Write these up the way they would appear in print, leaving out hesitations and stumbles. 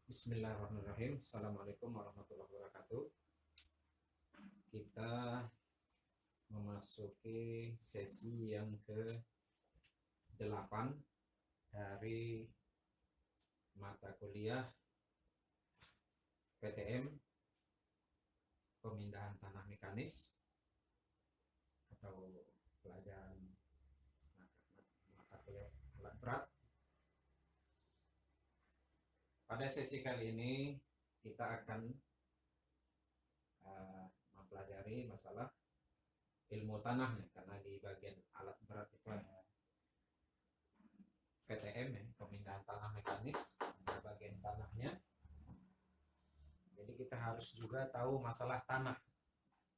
Bismillahirrahmanirrahim. Assalamualaikum warahmatullahi wabarakatuh. Kita memasuki sesi yang ke-8 dari mata kuliah PTM Pemindahan Tanah Mekanis atau pelajaran mata kuliah alat berat. Pada sesi kali ini kita akan mempelajari masalah ilmu tanahnya, karena di bagian alat berat itu ada PTM ya, pemindahan tanah mekanis, ada bagian tanahnya. Jadi kita harus juga tahu masalah tanah,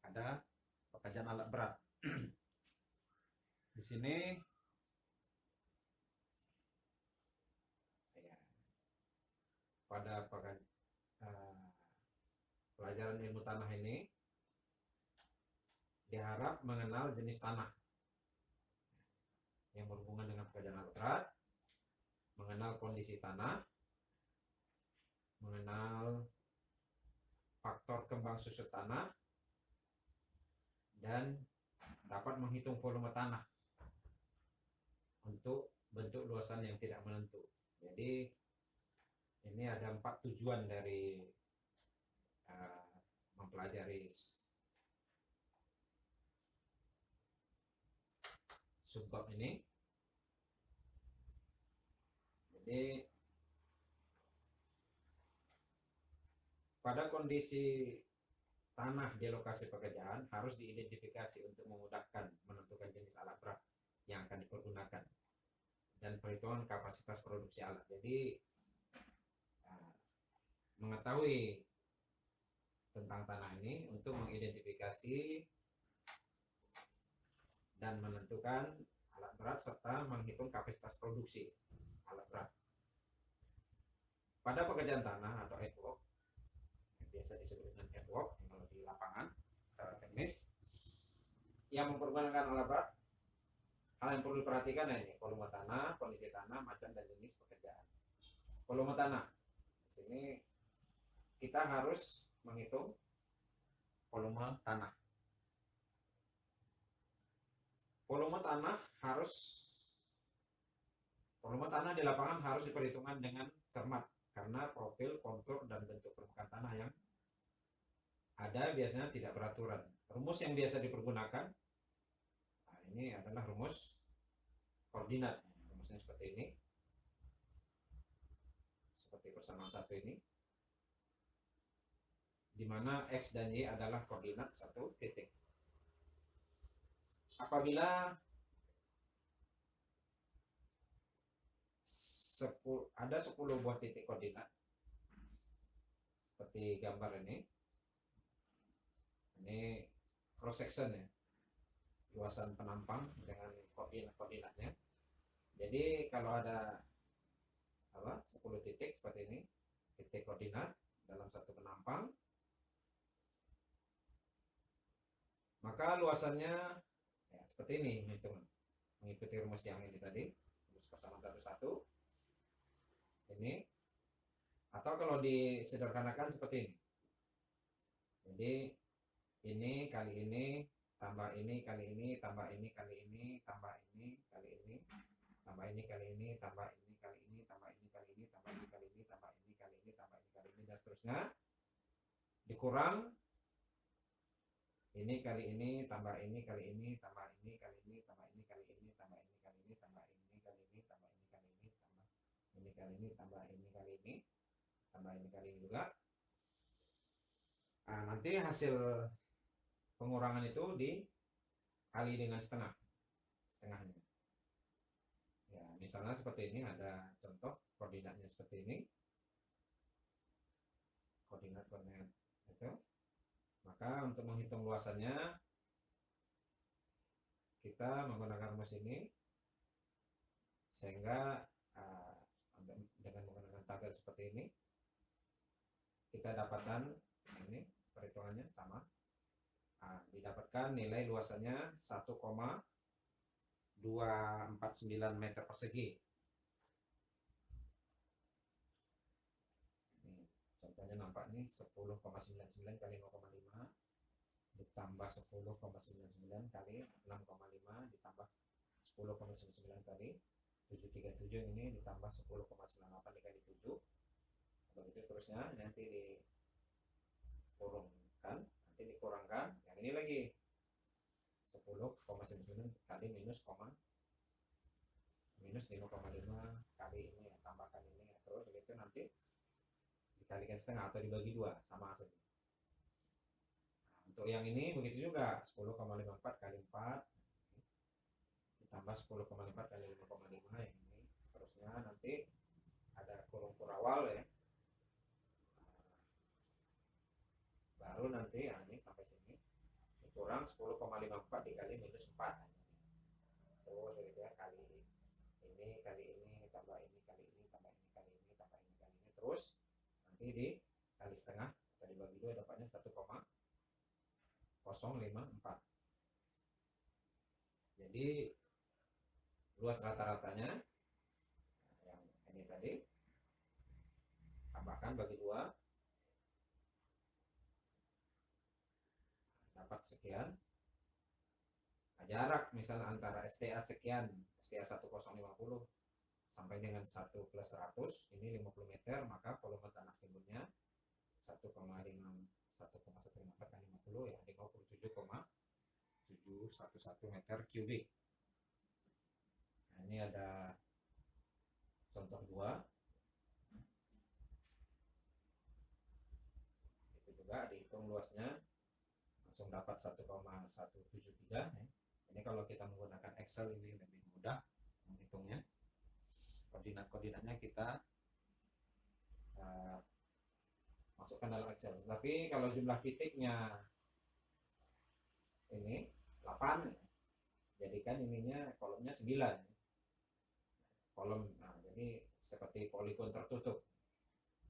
ada pekerjaan alat berat. Di sini pada pelajaran ilmu tanah ini diharap mengenal jenis tanah yang berhubungan dengan pekerjaan alat berat, mengenal kondisi tanah, mengenal faktor kembang susut tanah, dan dapat menghitung volume tanah untuk bentuk luasan yang tidak menentu. Jadi ini ada 4 tujuan dari mempelajari subbab ini. Jadi pada kondisi tanah di lokasi pekerjaan harus diidentifikasi untuk memudahkan menentukan jenis alat berat yang akan dipergunakan dan perhitungan kapasitas produksi alat. Jadi mengetahui tentang tanah ini untuk mengidentifikasi dan menentukan alat berat serta menghitung kapasitas produksi alat berat. Pada pekerjaan tanah atau earthwork, yang biasa disebut dengan earthwork kalau di lapangan secara teknis, yang mempergunakan alat berat, hal yang perlu diperhatikan ini volume tanah, kondisi tanah, macam dan jenis pekerjaan. Volume tanah, di sini kita harus menghitung volume tanah. Volume tanah di lapangan harus diperhitungkan dengan cermat karena profil, kontur, dan bentuk permukaan tanah yang ada biasanya tidak beraturan. Rumus yang biasa dipergunakan, ini adalah rumus koordinat. Rumusnya seperti ini, seperti persamaan satu ini, di mana X dan Y adalah koordinat satu titik. Apabila ada 10 buah titik koordinat, seperti gambar ini cross section ya, luasan penampang dengan koordinatnya. Jadi kalau ada 10 titik seperti ini, titik koordinat dalam satu penampang, maka luasannya ya, seperti ini, mengikuti rumus yang ini tadi, rumus persamaan satu ini, atau kalau disederhanakan seperti ini. Jadi ini kali ini tambah ini kali ini tambah ini kali ini tambah ini kali ini tambah ini kali ini tambah ini kali ini tambah ini kali ini tambah ini kali ini tambah ini kali ini tambah ini kali ini dan seterusnya, dikurang ini kali ini tambah ini kali ini tambah ini kali ini tambah ini kali ini tambah ini kali ini tambah ini kali ini tambah ini kali ini tambah ini kali ini tambah ini kali ini tambah ini kali ini juga. Nah, nanti hasil pengurangan itu dikali dengan setengahnya. Ya, misalnya seperti ini, ada contoh koordinatnya seperti ini, koordinat itu. Maka untuk menghitung luasannya kita menggunakan rumus ini, sehingga dengan menggunakan tabel seperti ini kita dapatkan ini perhitungannya sama. Didapatkan nilai luasannya 1,249 meter persegi. contohnya nampak nih 10,99 kali 0,5 ditambah 10,99 kali 6,5 ditambah 10,99 kali 737 ini ditambah 10,98 dikali 7, begitu terusnya. Nanti dikurangkan, nanti dikurangkan yang ini lagi 10,99 kali minus 5 kali ini ya, tambahkan ini ya, terus begitu nanti dikalikan setengah atau dibagi 2 sama hasilnya. Nah, untuk yang ini begitu juga 10,54 kali 4 ditambah 10,4 kali 5,5 yang ini, seterusnya nanti ada kurung kurawal ya. Baru nanti ya, ini sampai sini dikurang 10,54 dikali minus 4 terus gitu ya, kali ini tambah ini kali ini tambah ini kali ini tambah ini kali ini, terus nanti dikali setengah atau dibagi 2 dapatnya 1,054. Jadi luas rata-ratanya yang ini tadi tambahkan bagi 2 dapat sekian. Nah, jarak misalnya antara STA sekian, STA 1050 sampai dengan 1 plus 100 ini 50 meter, maka volume tanah timbunnya 1,154 kali 50 ya 57,711 meter kubik. Nah, ini ada contoh 2. Itu juga dihitung luasnya langsung dapat 1,173 ya. Ini kalau kita menggunakan Excel ini lebih mudah menghitungnya. Koordinat-koordinatnya kita masukkan dalam Excel. Tapi kalau jumlah titiknya ini 8, jadikan ininya kolomnya 9 kolom. Nah, jadi seperti poligon tertutup.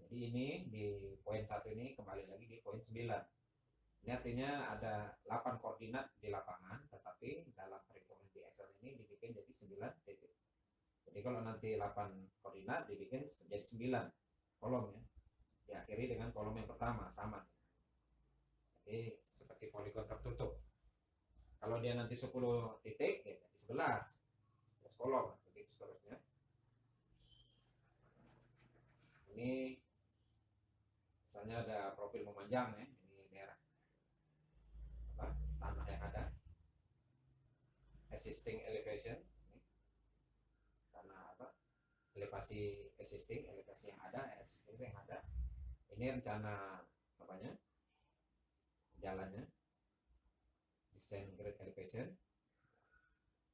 Jadi ini di poin 1 ini kembali lagi di poin 9. Ini artinya ada 8 koordinat di lapangan, tetapi dalam perhitungan di Excel ini dibikin jadi 9 titik. Jadi kalau nanti 8 koordinat dibikin jadi 9 kolom ya. Diakhiri dengan kolom yang pertama sama. Jadi seperti poligon tertutup. Kalau dia nanti 10 titik ya jadi 11 kolom, begitu seterusnya. Ini misalnya ada profil memanjang ya, ini daerah tanah yang ada, existing elevation, ini tanah elevasi existing, elevasi yang ada, existing yang ada. Ini rencana jalannya, design grade elevation,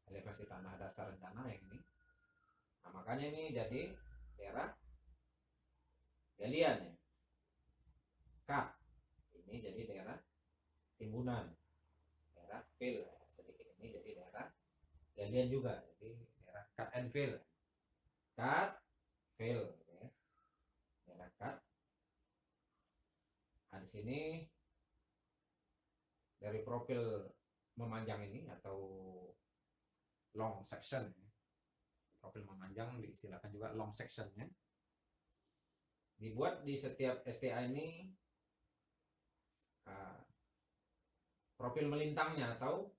elevasi tanah dasar rencana yang ini. Nah, makanya ini jadi daerah galian ya, cut ini jadi daerah timbunan, daerah fill sedikit ini jadi daerah galian juga, jadi daerah cut and fill, cut fill ya. Daerah cut. Nah, di sini dari profil memanjang ini atau long section ya. Profil memanjang diistilahkan juga long section ya. Dibuat di setiap STA ini profil melintangnya atau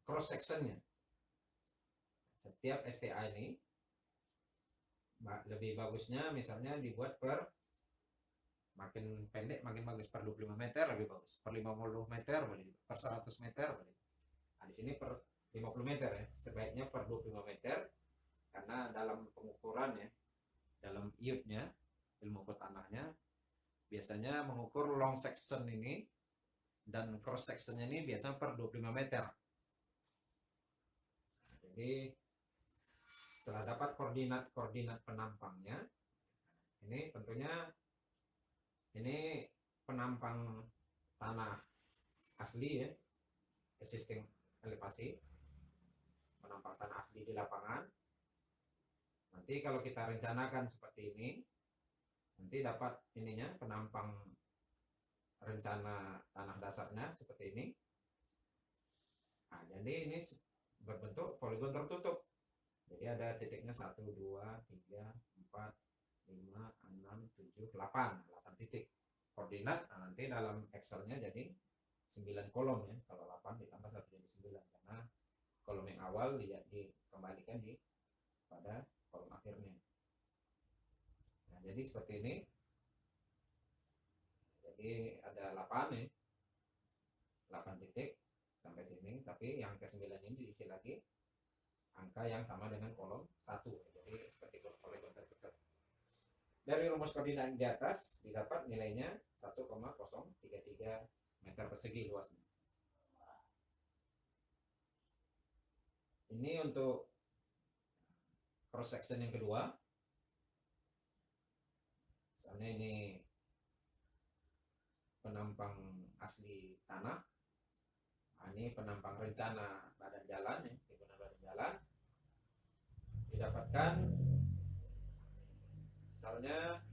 cross sectionnya. Setiap STA ini lebih bagusnya misalnya dibuat per, makin pendek makin bagus, per 25 meter lebih bagus, per 50 meter boleh, per 100 meter boleh. Nah, di sini per 50 meter ya, sebaiknya per 25 meter karena dalam pengukuran ya, dalam IUP-nya, ilmu tanahnya biasanya mengukur long section ini dan cross sectionnya ini biasanya per 25 meter. Nah, jadi setelah dapat koordinat penampangnya, ini tentunya ini penampang tanah asli ya, existing elevasi, penampang tanah asli di lapangan. Nanti kalau kita rencanakan seperti ini, nanti dapat ininya penampang rencana tanah dasarnya seperti ini. Nah, jadi ini berbentuk poligon tertutup. Jadi ada titiknya 1, 2, 3, 4, 5, 6, 7, 8 titik koordinat. Nah, nanti dalam Excelnya jadi 9 kolom ya, kalau 8 ditambah 1 jadi 9, karena kolom yang awal dikembalikan pada kolom akhirnya. Nah, jadi seperti ini. Jadi ada 8 nih, 8 titik sampai sini, tapi yang ke-9 ini diisi lagi angka yang sama dengan kolom 1. Jadi seperti poligon tertutup. Dari rumus koordinat di atas didapat nilainya 1,033 meter persegi luasnya. Ini untuk cross section yang kedua. Misalnya ini penampang asli tanah. Nah, ini penampang rencana badan jalan ya, timbunan badan jalan. Didapatkan misalnya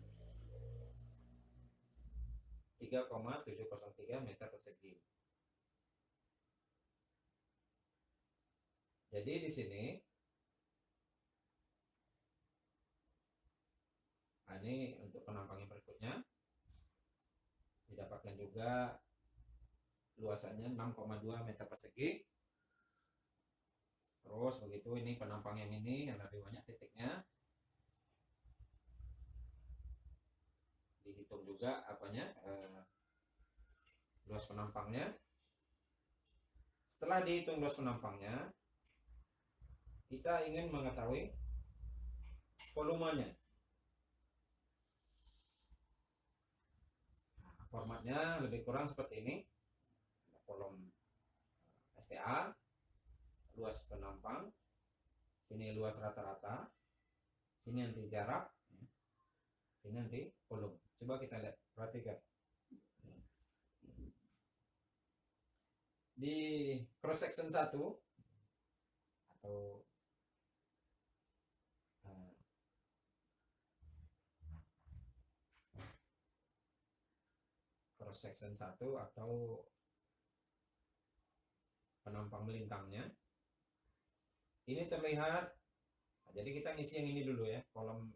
3,703 meter persegi. Jadi di sini ini untuk penampang yang berikutnya didapatkan juga luasannya 6,2 meter persegi. Terus begitu ini penampang yang ini yang lebih banyak titiknya, dihitung juga luas penampangnya. Setelah dihitung luas penampangnya, kita ingin mengetahui volumenya. Nah, formatnya lebih kurang seperti ini. Kolom STA, luas penampang, sini luas rata-rata, sini nanti jarak, sini nanti volume. Coba kita lihat, perhatikan. Di cross section 1 atau cross section 1 atau penampang melintangnya, ini terlihat. Nah, jadi kita ngisi yang ini dulu ya, kolom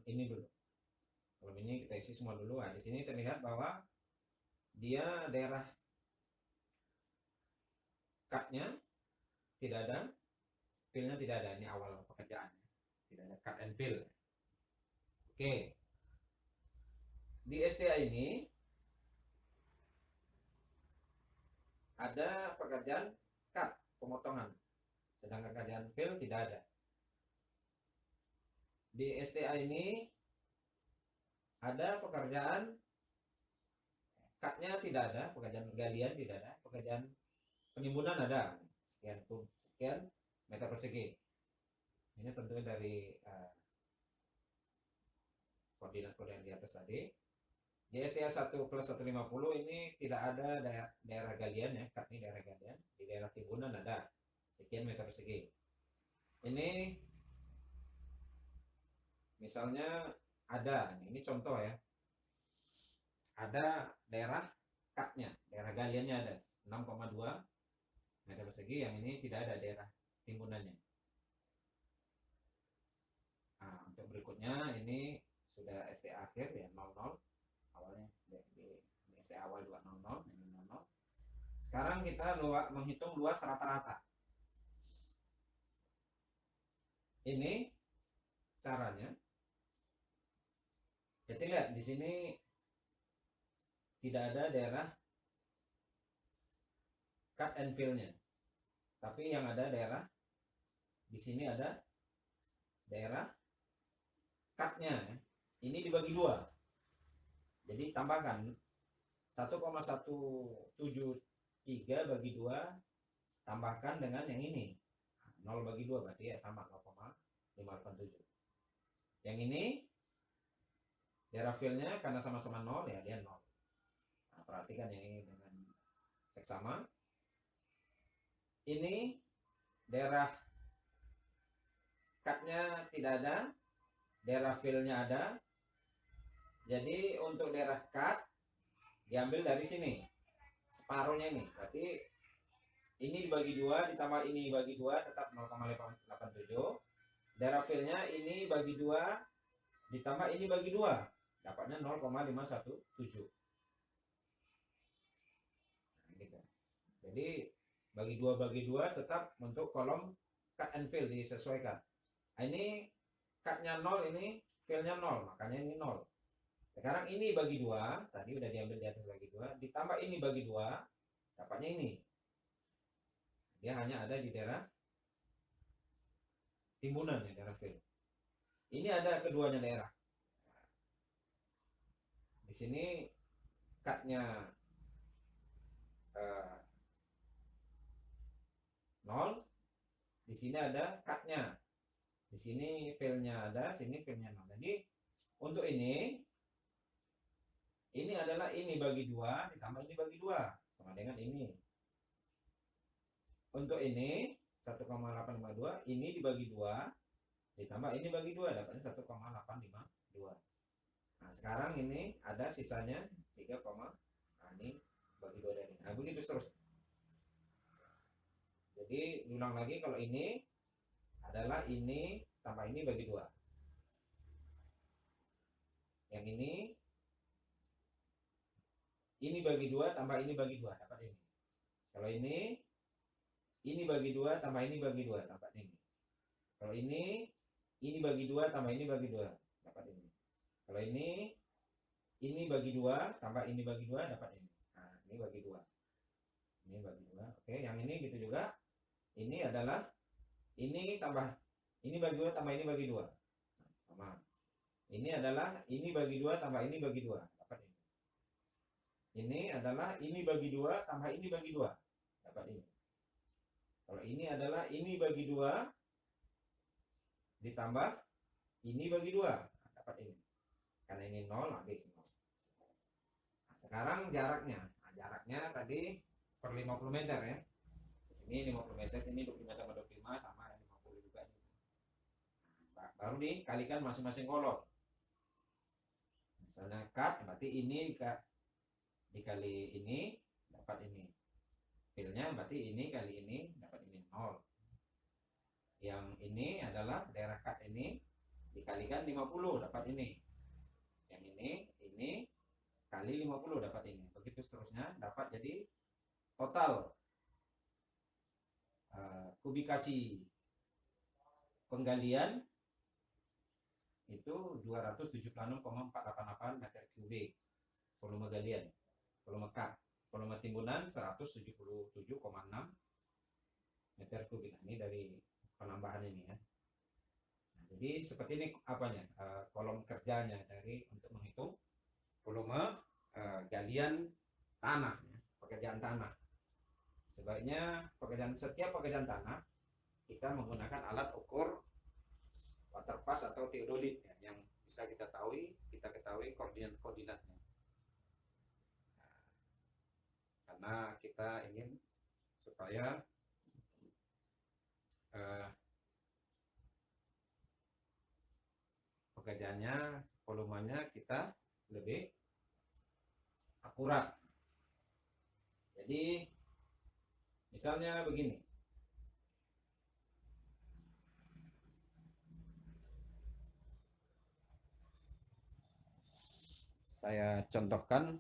ini dulu. Kolom ini kita isi semua dulu. Nah, di sini terlihat bahwa dia daerah cut-nya tidak ada, fill-nya tidak ada. Ini awal pekerjaannya, tidak ada cut and fill. Oke. Di STA ini ada pekerjaan cut, pemotongan, sedangkan pekerjaan fill tidak ada. Di STA ini ada pekerjaan cut-nya tidak ada, pekerjaan galian tidak ada, pekerjaan penimbunan ada, sekian meter persegi. Ini tentunya dari koordinat-koordinat di atas tadi. Di STA 1 plus 150 ini tidak ada daerah galian ya, cut ini daerah galian. Di daerah timbunan ada sekian meter persegi. Ini misalnya ada, ini contoh ya, ada daerah cut-nya, daerah galiannya ada 6,2 meter persegi, yang ini tidak ada daerah timbunannya. Nah, untuk berikutnya ini sudah STA akhir ya, 00. Awalnya di STA awal 200, ini 00. Sekarang kita menghitung luas rata-rata. Ini caranya. Jadi lihat di sini tidak ada daerah cut and fill-nya. Tapi yang ada daerah di sini ada daerah cut-nya. Ini dibagi 2. Jadi tambahkan 1,173 bagi 2 tambahkan dengan yang ini. 0 bagi 2 berarti ya sama 0,587. Yang ini daerah fill-nya karena sama-sama 0 ya dia 0. Nah, perhatikan yang ini dengan seksama. Ini daerah cut-nya tidak ada, daerah fill-nya ada. Jadi untuk daerah cut diambil dari sini, separuhnya ini. Berarti ini dibagi 2 ditambah ini dibagi 2 tetap 0,87. Daerah fill-nya ini bagi 2 ditambah ini bagi 2 dapatnya 0,517. Nah, gitu. Jadi bagi dua tetap untuk kolom cut and fill disesuaikan. Nah, ini cut-nya 0, ini fill-nya 0, makanya ini 0. Sekarang ini bagi 2, tadi udah diambil di atas bagi 2, ditambah ini bagi 2, dapatnya ini. Dia hanya ada di daerah timbunan ya, daerah fill. Ini ada keduanya daerah. Di sini cut-nya 0, di sini ada cut-nya, di sini fill-nya ada, sini fill-nya 0. Jadi untuk ini adalah ini bagi 2 ditambah ini bagi 2 sama dengan ini. Untuk ini 1,852, ini dibagi 2 ditambah ini bagi 2 dapatnya 1,852. Nah, sekarang ini ada sisanya 3, nah ini bagi 2 dari. Nah, begitu terus. Jadi ulang lagi, kalau ini adalah ini tambah ini bagi 2. Yang ini bagi 2 tambah ini bagi 2 dapat ini. Kalau ini bagi 2 tambah ini bagi 2 dapat ini. Kalau ini bagi 2 tambah ini bagi 2 dapat ini. Kalau ini bagi 2 tambah ini bagi 2 dapat ini. Nah, ini bagi 2. Ini bagi 2. Oke, yang ini gitu juga. Ini adalah ini tambah ini bagi 2 tambah ini bagi 2. Nah, sama. Ini adalah ini bagi 2 tambah ini bagi 2 dapat ini. Ini adalah ini bagi 2 tambah ini bagi 2 dapat ini. Kalau ini adalah ini bagi 2 ditambah ini bagi 2 dapat ini. Karena ini 0 habis 0. Nah, sekarang jaraknya. Nah, jaraknya tadi per 50 meter ya. Di sini 50 meter, sini 25 tambah 25 sama 50 juga. Nah, baru dikalikan masing-masing kolom. Misalnya cut, berarti ini dikali ini dapat ini. Fill-nya berarti ini kali ini dapat ini 0. Yang ini adalah daerah cut ini dikalikan 50 dapat ini. Yang ini kali 50 dapat ini. Begitu seterusnya dapat jadi total kubikasi penggalian itu 276,488 meter kubik volume galian, volume cut. Volume timbunan 177,6 meter kubik. Nah, ini dari penambahan ini ya. Nah, jadi seperti ini apanya, kolom kerjanya dari untuk menghitung volume galian tanah ya, pekerjaan tanah. Sebaiknya setiap pekerjaan tanah kita menggunakan alat ukur waterpass atau theodolit ya, yang bisa kita ketahui koordinatnya. Karena kita ingin supaya pekerjaannya, volumenya kita lebih akurat. Jadi misalnya begini, saya contohkan,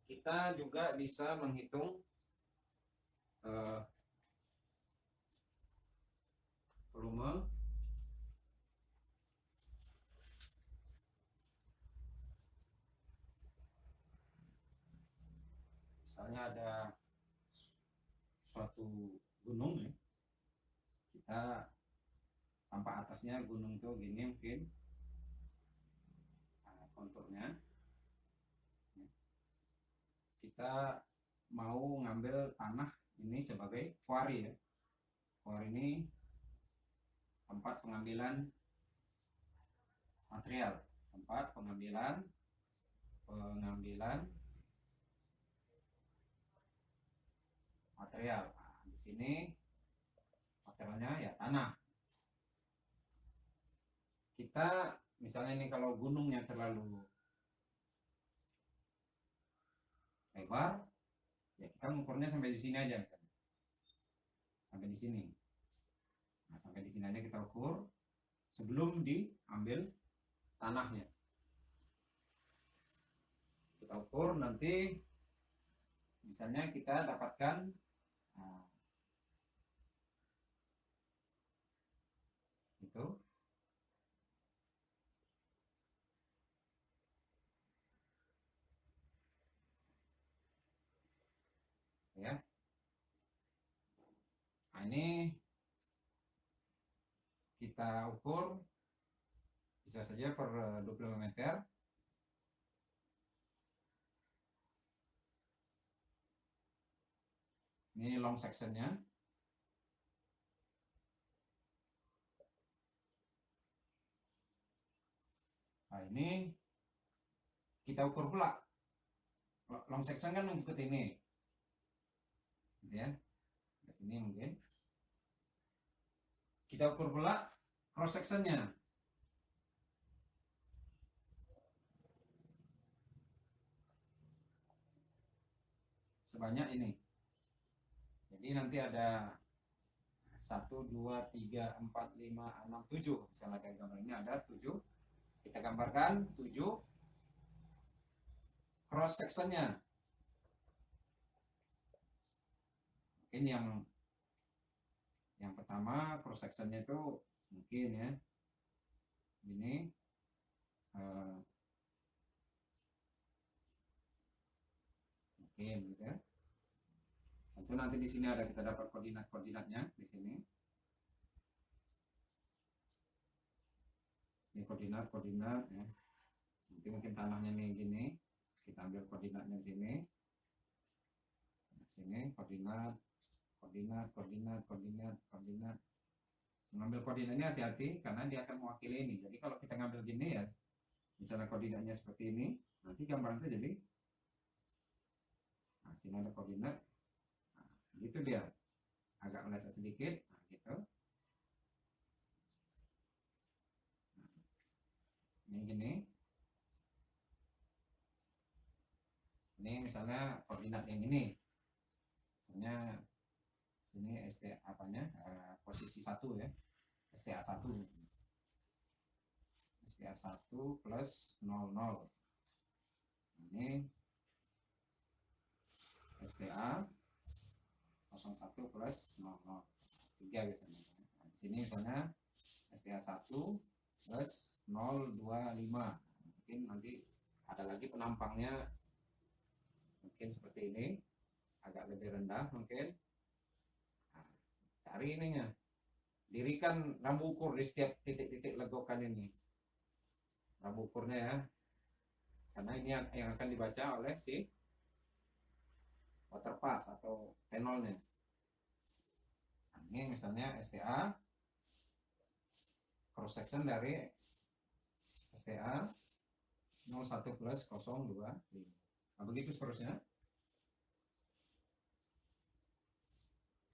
kita juga bisa menghitung volume misalnya ada suatu gunung ya, kita tampak atasnya gunung tuh gini mungkin konturnya, kita mau ngambil tanah ini sebagai quarry ya. Quarry ini tempat pengambilan material, tempat pengambilan material. Nah, di sini materialnya ya tanah. Kita misalnya ini kalau gunungnya terlalu lebar, ya kita mengukurnya sampai di sini aja misalnya. Sampai di sini. Nah, sampai di sini aja kita ukur sebelum diambil tanahnya. kita ukur nanti, misalnya kita dapatkan itu ya. Nah, ini kita ukur bisa saja per 25 meter. Ini long sectionnya. Nah, ini kita ukur pula. Long section kan ikut ini, gitu ya. Di sini mungkin. Kita ukur pula cross sectionnya. Sebanyak ini. Jadi nanti ada 1, 2, 3, 4, 5, 6, 7. Misalnya kayak gambar ini ada 7. Kita gambarkan 7 cross sectionnya. Mungkin yang pertama cross sectionnya itu mungkin ya ini mungkin gitu ya. Tentu nanti di sini ada, kita dapat koordinatnya di sini. Ini koordinat ya. Nanti mungkin tanahnya nih gini, kita ambil koordinatnya di sini. Di sini koordinat. Mengambil koordinat ini hati-hati karena dia akan mewakili ini. Jadi kalau kita ngambil gini ya, misalnya koordinatnya seperti ini, nanti gambaran itu jadi, nah sini ada koordinat, nah, gitu dia, agak meleset sedikit, nah gitu. Nah, ini gini. Ini misalnya koordinat yang ini, misalnya sini STA apanya, posisi 1 ya, STA 1 plus 00. Ini STA 01 plus 00, 3 biasanya. Nah, di sini misalnya STA 1 plus 025. Mungkin nanti ada lagi penampangnya, mungkin seperti ini, agak lebih rendah mungkin. Nah, cari ininya, dirikan rambu ukur di setiap titik-titik legokan ini, rambu ukurnya ya, karena ini yang akan dibaca oleh si waterpass atau tenolnya. Nah, ini misalnya STA cross section dari STA 01 plus 025. Nah, begitu seterusnya.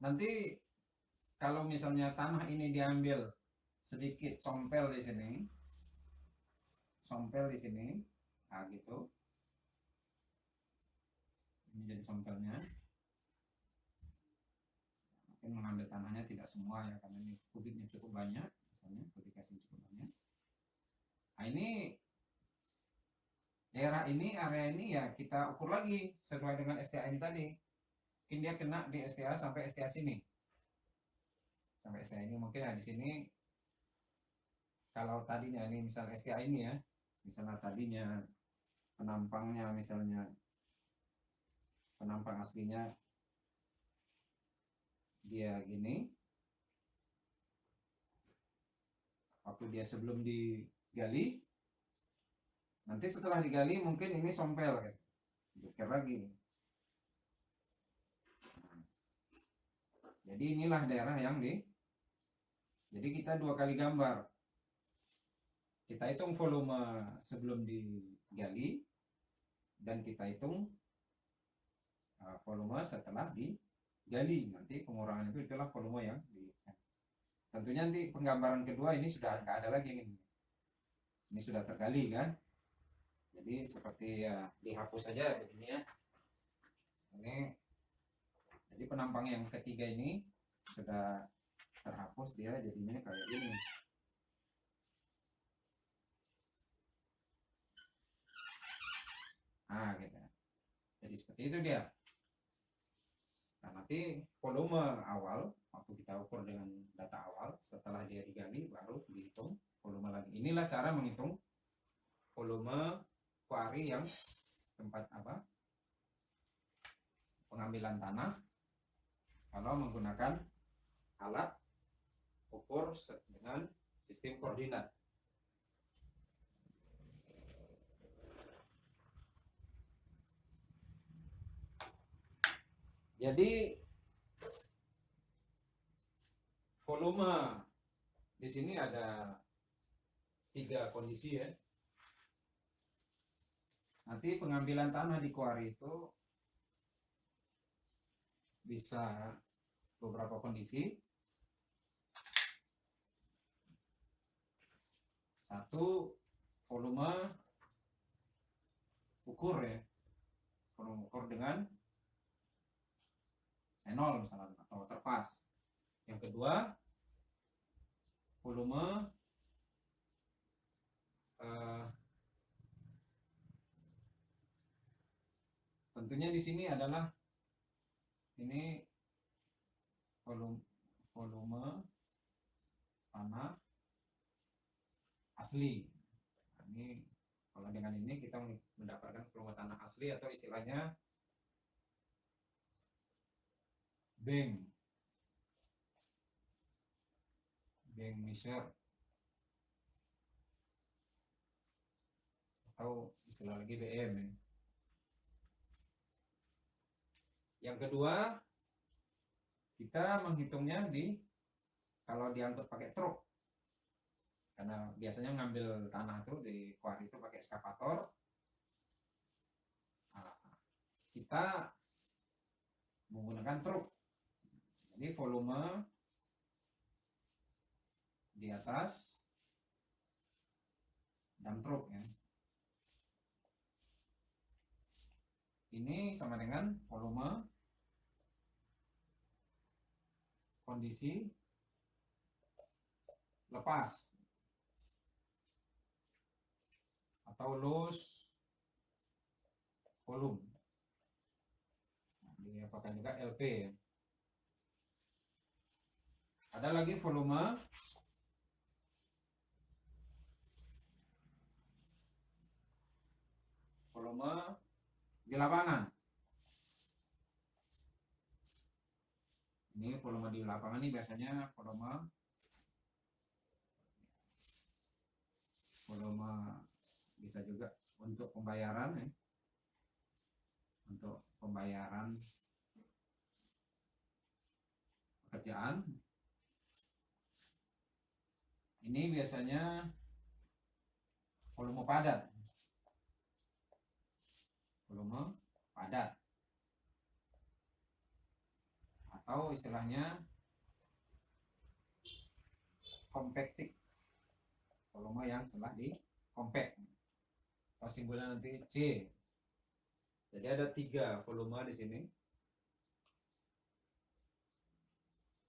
Nanti kalau misalnya tanah ini diambil sedikit sompel di sini, nah gitu, ini jadi sompelnya. Mungkin mengambil tanahnya tidak semua ya, karena ini kubiknya cukup banyak, misalnya kubikasi cukup banyak. Nah, ini daerah ini, area ini ya kita ukur lagi sesuai dengan STA ini tadi. Mungkin dia kena di STA sampai STA sini, sampai STA ini. Mungkin ya di sini, kalau tadinya ini misalnya STA ini ya, misalnya tadinya penampangnya, misalnya penampang aslinya dia gini, waktu dia sebelum digali, nanti setelah digali mungkin ini sompel gitu, dikir lagi. Jadi inilah daerah yang jadi kita 2 kali gambar. Kita hitung volume sebelum digali dan kita hitung volume setelah digali. Nanti pengurangan itu itulah volume yang tentunya nanti penggambaran kedua ini sudah nggak ada lagi ini sudah tergali kan. Jadi seperti ya dihapus saja begini ya. Ini jadi penampang yang ketiga ini sudah terhapus, dia jadinya kayak ini. Nah, Nah, gitu. Jadi seperti itu dia. Nah, nanti volume awal waktu kita ukur dengan data awal, setelah dia digali baru dihitung volume lagi. Inilah cara menghitung volume kuari yang tempat pengambilan tanah kalau menggunakan alat ukur dengan sistem koordinat. Jadi volume di sini ada 3 kondisi ya. Nanti pengambilan tanah di kuari itu bisa beberapa kondisi. Satu, volume ukur ya. Volume ukur dengan nol misalnya atau terpas. Yang kedua, volume tentunya di sini adalah ini volume tanah asli. Nah, ini kalau dengan ini kita mendapatkan volume tanah asli atau istilahnya bank measure atau istilah lagi BM ya. Yang kedua, kita menghitungnya kalau diangkut pakai truk, karena biasanya ngambil tanah itu di kuari itu pakai eskavator. Nah, kita menggunakan truk. Jadi volume di atas dump truk ya. Ini sama dengan volume kondisi lepas atau loose volume. Diapakan juga LP ya. Ada lagi volume di lapangan. Ini volume di lapangan ini biasanya volume bisa juga untuk pembayaran ya. Untuk pembayaran pekerjaan. Ini biasanya volume padat. Volume padat. Atau istilahnya compacted. Volume yang setelah di compact. Atau simbolnya nanti C. Jadi ada 3 volume di sini.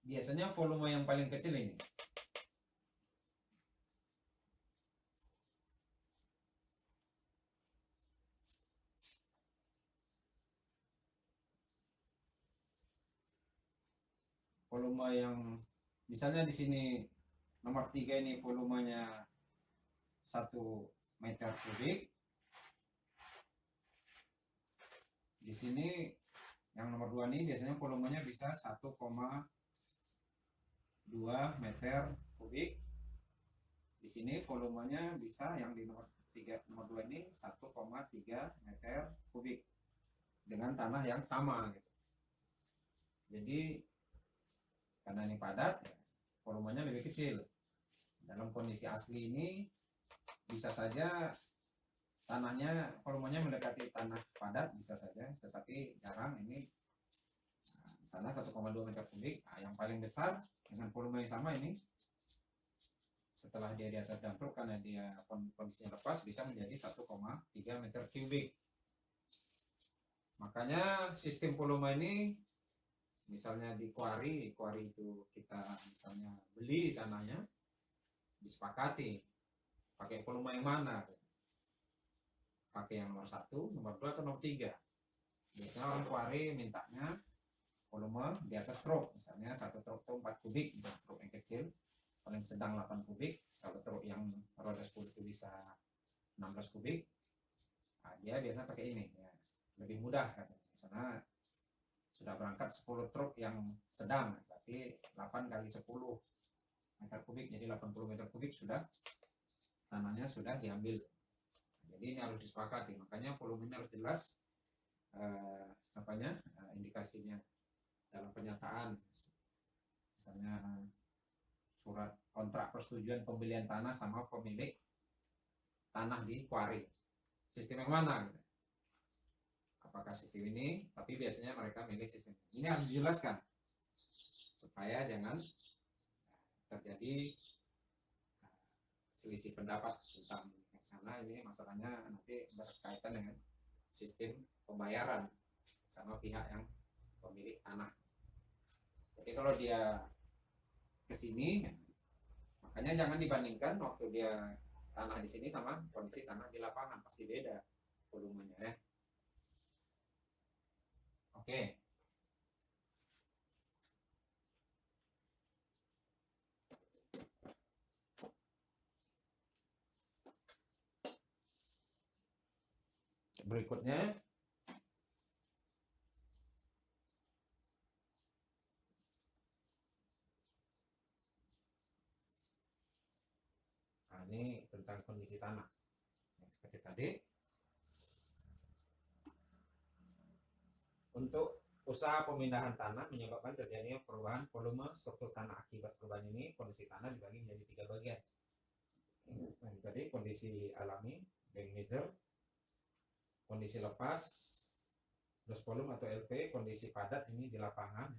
Biasanya volume yang paling kecil ini. Volume yang misalnya di sini nomor 3 ini volumenya 1 meter kubik. Di sini yang nomor 2 ini biasanya volumenya bisa 1,2 meter kubik. Di sini volumenya bisa yang di nomor 2 ini 1,3 meter kubik dengan tanah yang sama gitu. Jadi karena ini padat, volumenya lebih kecil. Dalam kondisi asli ini bisa saja tanahnya volumenya mendekati tanah padat, bisa saja, tetapi jarang. Ini misalnya 1,2 meter kubik. Nah, yang paling besar dengan volume yang sama ini setelah dia di atas dump truk, karena dia kondisinya lepas, bisa menjadi 1,3 meter kubik. Makanya sistem volume ini misalnya di kuari itu kita misalnya beli tanahnya, disepakati pakai volume yang mana. pakai yang nomor 1, nomor 2 atau nomor 3. Biasanya orang kuari mintanya volume di atas truk, misalnya satu truk itu 4 kubik, misalnya truk yang kecil, paling sedang 8 kubik, kalau truk yang roda 10 itu bisa 16 kubik. Nah, dia biasanya pakai ini ya, lebih mudah katanya. Misalnya sudah berangkat 10 truk yang sedang, berarti 8 kali 10 meter kubik, jadi 80 meter kubik sudah tanahnya sudah diambil. Jadi ini harus disepakati, makanya volumenya harus jelas, indikasinya dalam penyataan, misalnya surat kontrak persetujuan pembelian tanah sama pemilik tanah di kuari, sistem yang mana gitu. Apakah sistem ini, tapi biasanya mereka milih sistem ini, harus dijelaskan supaya jangan terjadi selisih pendapat tentang yang sana. Ini masalahnya nanti berkaitan dengan sistem pembayaran sama pihak yang pemilik tanah. Jadi kalau dia kesini, makanya jangan dibandingkan waktu dia tanah di sini sama kondisi tanah di lapangan, pasti beda volumenya ya. Oke. Berikutnya ini tentang kondisi tanah. Seperti tadi, untuk usaha pemindahan tanah menyebabkan terjadinya perubahan volume struktur tanah. Akibat perubahan ini, kondisi tanah dibagi menjadi 3 bagian. Nah, tadi kondisi alami, bank measure, kondisi lepas, loss volume atau LP, kondisi padat ini di lapangan,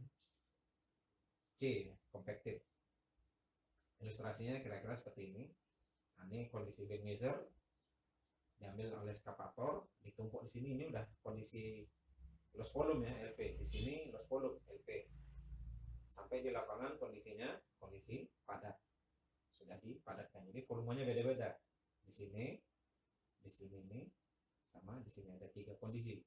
C, compacted. Ilustrasinya kira-kira seperti ini. Nah, ini kondisi bank measure diambil oleh eskavator, ditumpuk di sini, ini udah kondisi loss volume ya, LP. Di sini loss volume, LP. Sampai di lapangan kondisinya kondisi padat, sudah dipadatkan. Jadi volumenya beda-beda. Di sini ini, sama di sini ada 3 kondisi.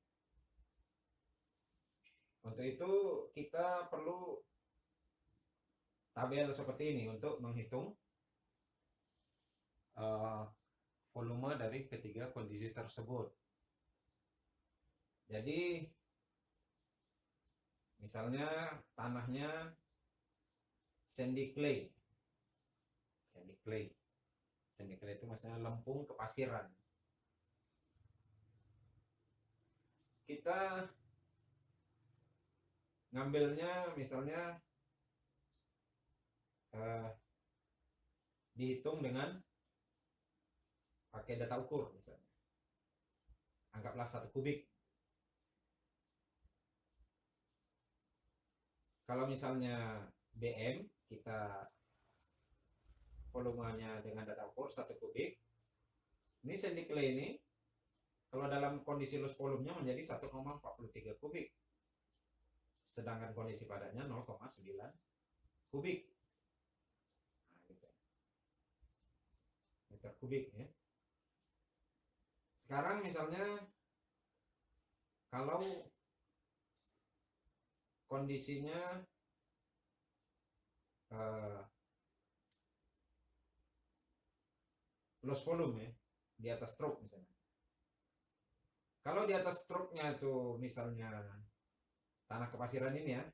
Untuk itu kita perlu tabel seperti ini untuk menghitung volume dari ketiga kondisi tersebut. Jadi misalnya tanahnya sandy clay. Sandy clay itu maksudnya lempung kepasiran. Kita ngambilnya misalnya dihitung dengan pakai data ukur, misalnya anggaplah 1 kubik. Kalau misalnya BM, kita volumenya dengan data ukur 1 kubik. Ini sandy clay ini kalau dalam kondisi loss volumenya menjadi 1,43 kubik, sedangkan kondisi padatnya 0,9 kubik. Nah, gitu. Meter kubik ya. Sekarang misalnya kalau kondisinya loss volume ya, di atas truk misalnya. Kalau di atas truknya itu misalnya tanah kepasiran ini ya,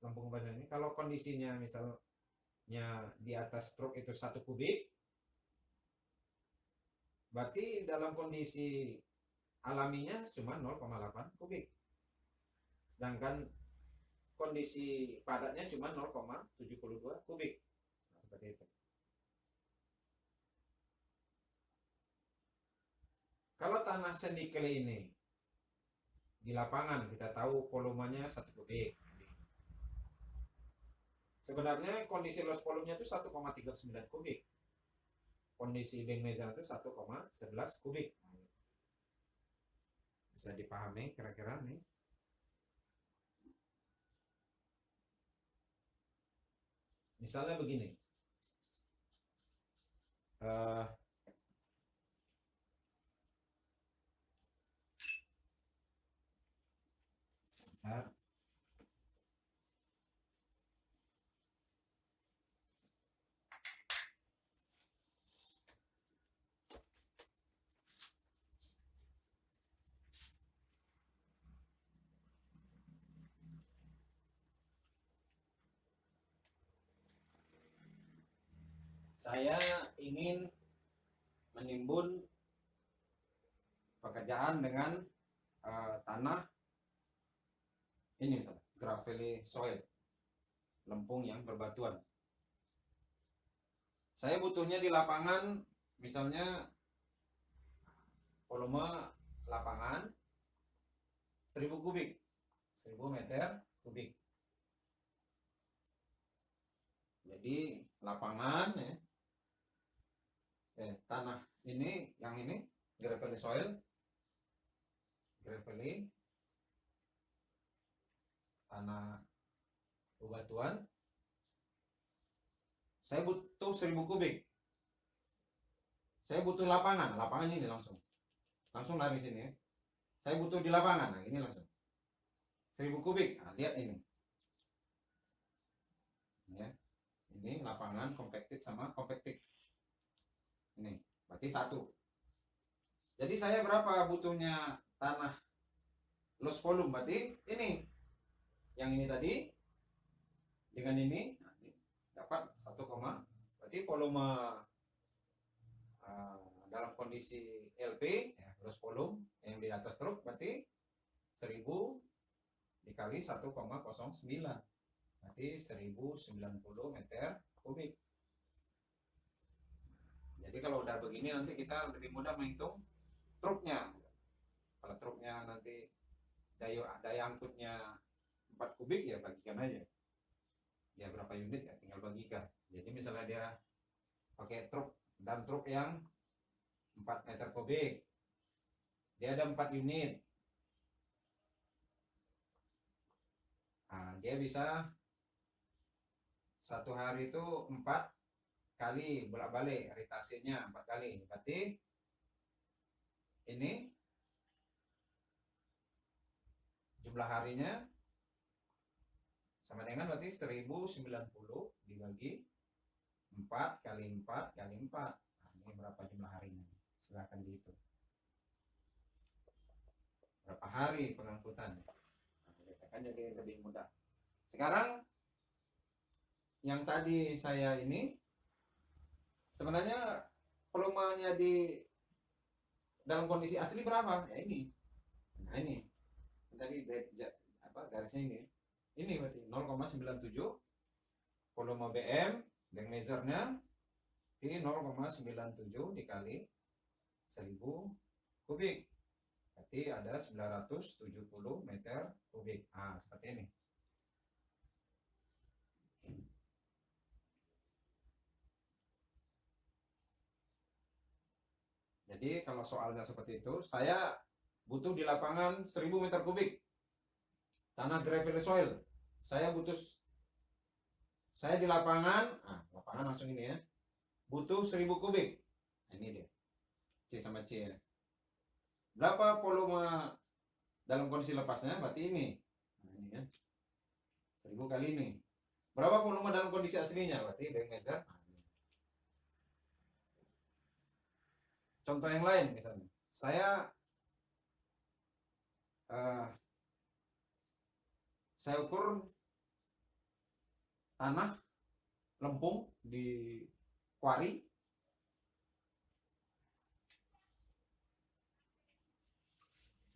lempung kepasiran ini, kalau kondisinya misalnya di atas truk itu 1 kubik, berarti dalam kondisi alaminya cuma 0,8 kubik. Sedangkan kondisi padatnya cuma 0,72 kubik. Nah, seperti itu. Kalau tanah sandy clay ini di lapangan kita tahu volumenya 1 kubik. Sebenarnya kondisi loss volumenya itu 1,39 kubik. Kondisi bank measure itu 1,11 kubik. Bisa dipahami kira-kira nih. Misalnya begini. Nah, saya ingin menimbun pekerjaan dengan tanah ini misalnya gravelly soil, lempung yang berbatuan. Saya butuhnya di lapangan misalnya volume lapangan 1000 kubik, 1000 meter kubik. Jadi lapangan ya, tanah ini, yang ini gravelly soil, gravelly tanah bebatuan, saya butuh 1000 kubik. Saya butuh lapangan ini langsung dari sini ya. Saya butuh di lapangan, nah ini langsung 1000 kubik. Nah, lihat ini ya, ini lapangan compacted sama compacted ini berarti 1. Jadi saya berapa butuhnya tanah loss volume, berarti ini yang ini tadi dengan ini dapat 1, berarti volume dalam kondisi LP ya, loss volume yang di atas truk berarti 1000 dikali 1,09 berarti 1090 meter kubik. Jadi kalau udah begini nanti kita lebih mudah menghitung truknya. Kalau truknya nanti daya angkutnya 4 kubik ya bagikan aja. Ya berapa unit ya tinggal bagikan. Jadi misalnya dia pakai truk dan truk yang 4 meter kubik, dia ada 4 unit. Nah, dia bisa satu hari itu 4 kali bolak-balik ritasinya 4 kali. Berarti ini jumlah harinya sama dengan berarti 1090 dibagi 4 kali 4 kali 4. Nah, ini berapa jumlah harinya? Silahkan dihitung. Berapa hari pengangkutan? Nah, kan jadi lebih mudah. Sekarang yang tadi saya ini sebenarnya volumenya di dalam kondisi asli berapa? Ya ini. Nah ini. Tadi garisnya ini. Ini berarti 0,97 volume BM dan measurnya di 0,97 dikali 1000 kubik. Berarti ada 970 meter kubik. Ah, seperti ini. Jadi kalau soalnya seperti itu, saya butuh di lapangan 1000 meter kubik tanah gravelly soil. Saya di lapangan, lapangan langsung ini ya, butuh 1000 kubik. Nah, ini dia, C sama C ya. Berapa volume dalam kondisi lepasnya? Berarti ini. Nah, ini ya, 1000 kali ini. Berapa volume dalam kondisi aslinya? Berarti bank measure. Contoh yang lain misalnya, saya ukur tanah lempung di quarry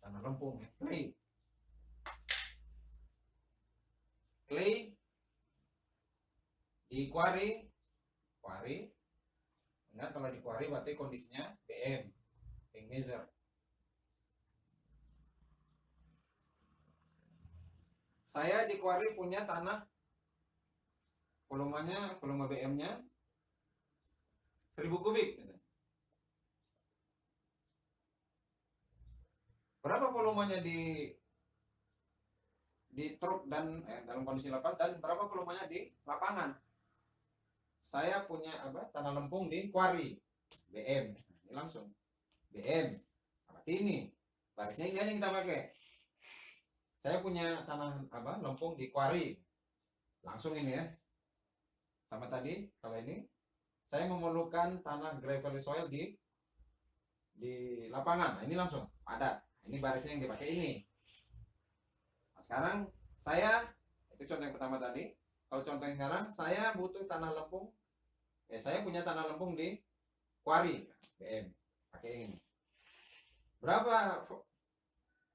tanah lempung ya, clay di quarry. Ingat kalau di quarry berarti kondisinya BM, bank measure. Saya di quarry punya tanah volume BM-nya 1000 kubik misalnya. Berapa volumenya di truk dan dalam kondisi lepas, dan berapa volumenya di lapangan? Saya punya tanah lempung di quarry BM. Ini langsung BM. Berarti ini barisnya ini aja yang kita pakai. Saya punya tanah lempung di kuari, langsung ini ya, sama tadi. Kalau ini saya memerlukan tanah gravel soil di lapangan. Nah, ini langsung padat. Ini barisnya yang dipakai ini. Nah, sekarang saya, itu contoh yang pertama tadi. Kalau contoh yang sekarang, saya butuh tanah lempung. Saya punya tanah lempung di kuari BM, pakai ini. Berapa?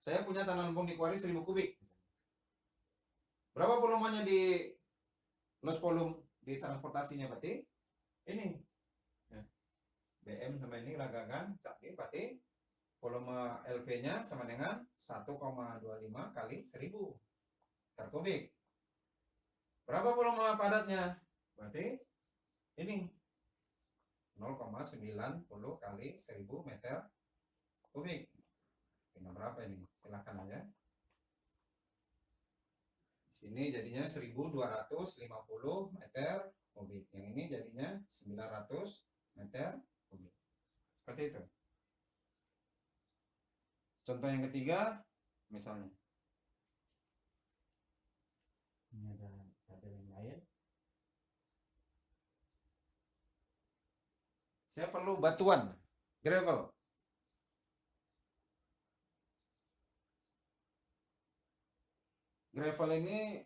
Saya punya tanah lempung di kuari 1000 kubik. Berapa volumenya di loss volume di transportasinya? Berarti ini BM sama ini ragakan, berarti volume LV-nya sama dengan 1,25 kali 1000 meter kubik. Berapa volume padatnya? Berarti ini 0,90 kali 1000 meter kubik. Tinggal berapa ini? Silahkan aja. Di sini jadinya 1250 meter kubik. Yang ini jadinya 900 meter kubik. Seperti itu. Contoh yang ketiga, misalnya. Ini ada tabel yang lain. Saya perlu batuan, gravel. Gravel ini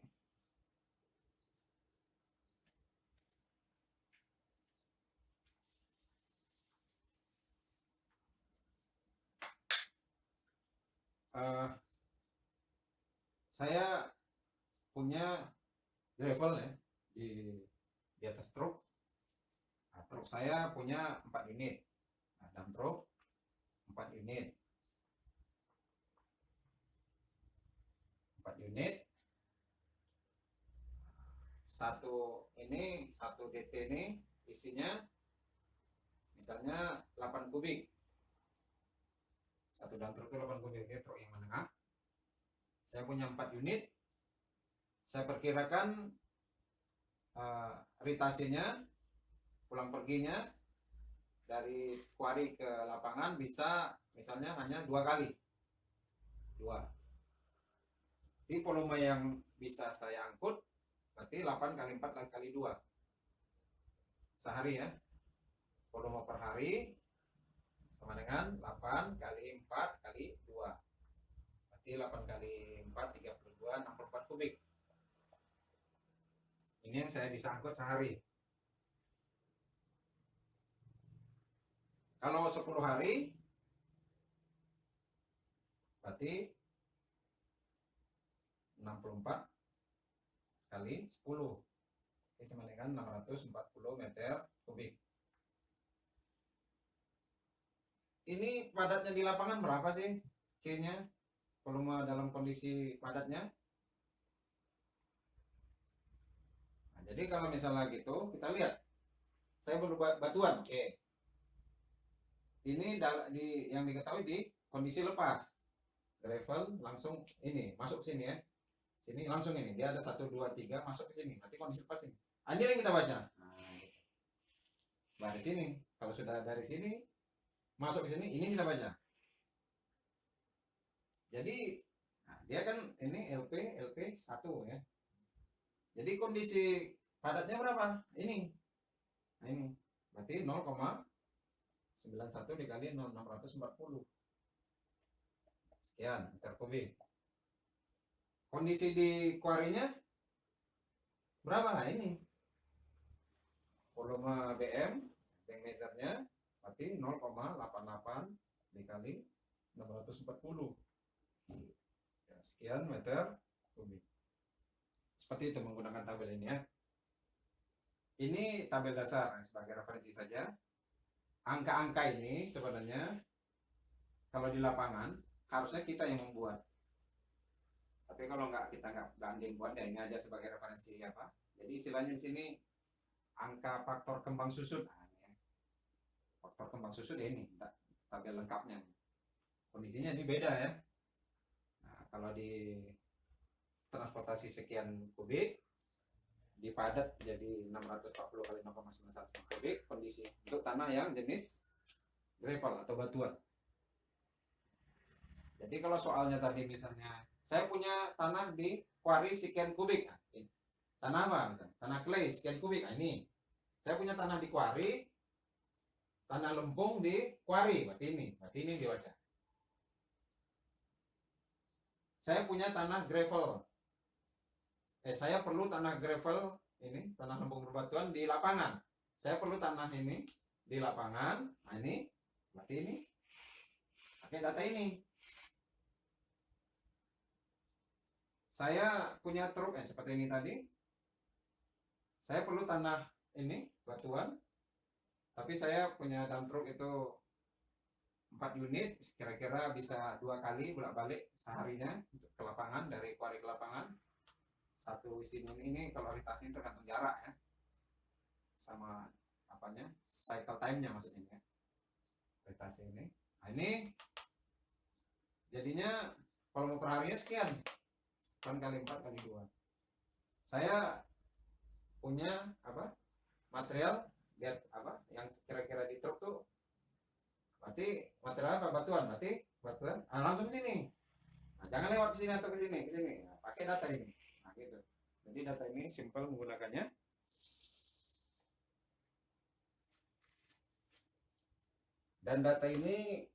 saya punya gravel ya di atas truk. Nah, truk saya punya 4 unit. Nah, dalam truk 4 unit. 4 unit. Satu DT ini isinya misalnya 8 kubik. Satu dalam truk itu 8 kubik, ini truk yang menengah. Saya punya 4 unit. Saya perkirakan ritasinya, pulang perginya dari kuari ke lapangan bisa misalnya hanya 2 kali. 2. Di volume yang bisa saya angkut berarti 8 kali 4 kali 2 sehari ya. Volume per hari sama dengan 8 kali 4 kali 2. Berarti 8 kali 4 32, 64 kubik. Ini yang saya bisa angkut sehari. Kalau 10 hari berarti 64 kali 10. Ini sama dengan 640 meter kubik. Ini padatnya di lapangan berapa sih C-nya? Volume dalam kondisi padatnya. Nah, jadi kalau misalnya gitu, kita lihat. Saya perlu batuan. Oke. Ini yang diketahui di kondisi lepas. Gravel langsung ini masuk sini ya. Sini langsung ini. Dia ada 1 2 3 masuk ke sini. Nanti kondisi lepas ini. Ini yang kita baca. Nah, dari sini. Kalau sudah dari sini masuk ke sini, ini kita baca. Jadi dia kan ini LP 1 ya. Jadi kondisi padatnya berapa? Ini. Nah, ini. Berarti 0,91 dikali 640. Sekian meter kubik. Kondisi di kuarinya berapa? Nah, ini. Volume BM, bank measure-nya berarti 0,88 dikali 640. Ya, sekian meter kubik. Seperti itu menggunakan tabel ini ya. Ini tabel dasar sebagai referensi saja. Angka-angka ini sebenarnya kalau di lapangan harusnya kita yang membuat. Tapi kalau kita nggak banding buat, ya ini aja sebagai referensi apa. Jadi istilahnya di sini angka faktor kembang susut. Nah, ini ya. Faktor kembang susut ini tabel lengkapnya. Kondisinya ini beda ya. Nah, kalau di transportasi sekian kubik dipadat jadi 640 kali 0,91 kubik, kondisi untuk tanah yang jenis gravel atau batuan. Jadi kalau soalnya tadi misalnya Saya punya tanah di kuari sekian kubik. Nah, tanah apa misalnya? Tanah clay sekian kubik. Nah, ini saya punya tanah di kuari, tanah lempung di kuari. Berarti ini dibaca. Saya punya tanah gravel. Saya perlu tanah gravel ini, tanah lempung berbatuan di lapangan. Saya perlu tanah ini di lapangan. Nah, ini berarti ini pakai data ini. Saya punya truk seperti ini tadi. Saya perlu tanah ini batuan, tapi saya punya dump truk itu 4 unit, kira-kira bisa 2 kali bolak-balik seharinya untuk ke lapangan, dari kuari ke lapangan. Satu isi ini kalau orientasinya tergantung jarak ya, sama apanya, cycle time-nya maksudnya ya, orientasi ini. Nah, ini jadinya kalau mau per harinya sekian, kan kali 4 kali 2. Saya punya apa, material, lihat apa yang kira-kira di truk tuh, berarti material apa, batuan, berarti batuan. Langsung sini. Nah, jangan lewat ke sini atau ke sini, Nah, pakai data ini. Nah, gitu. Jadi data ini simpel menggunakannya. Dan data ini